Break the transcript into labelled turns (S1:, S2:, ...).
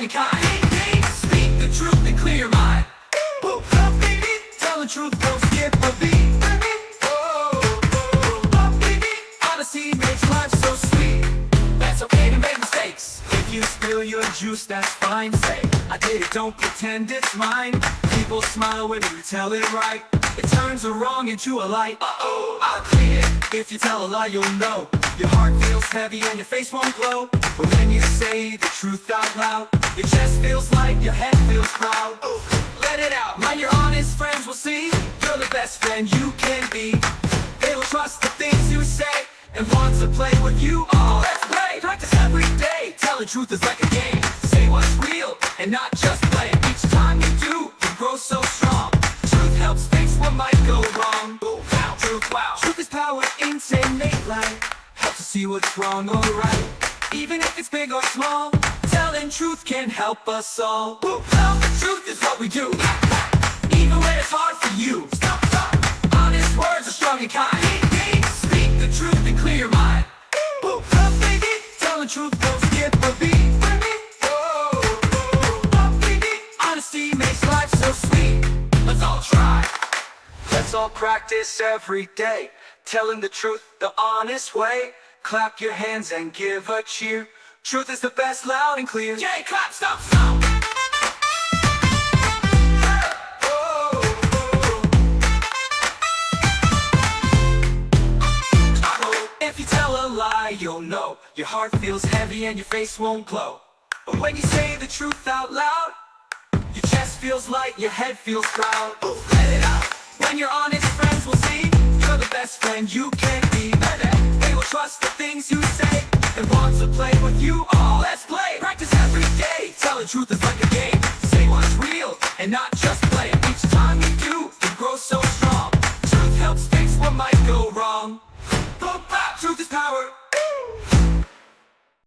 S1: and kind. Speak the truth and clear your mind. Baby, tell the truth, don't skip a beat. Baby, honesty makes life so sweet. That's okay to make mistakes. If you spill your juice, that's fine. Say, I did it, don't pretend it's mine. People smile when you tell it right. It turns a wrong into a light. I'll clean it. If you tell a lie, you'll know. Your heart feels heavy and your face won't glow. But when you say the truth out loud, your chest feels light, your head feels proud. Let it out. When your honest friends will see you're the best friend you can be. They will trust the things you say and want to play with you. Oh, let's play. Practice every day. Tell the truth is like a game. Say what's real and not just play. Each time you do, you grow so strong. Truth helps fix what might go wrong. Wow, truth, wow. Truth is power, insane, make light. Helps to see what's wrong or right. Even if it's big or small, telling truth can help us all. Tell the truth is what we do. Even when it's hard for you. Stop. Honest words are strong and kind. Speak the truth and clear your mind. Baby, tell the truth, don't skip a beat. Baby, honesty makes life so sweet. Let's all try. Let's all practice every day. Telling the truth the honest way. Clap your hands and give a cheer. Truth is the best, loud and clear. Yay, clap, stomp, stomp. If you tell a lie, you'll know. Your heart feels heavy and your face won't glow. But when you say the truth out loud, your chest feels light, your head feels proud. Let it out. When your honest friends will see you're the best friend you can be. They will trust the things you say and want to play with you.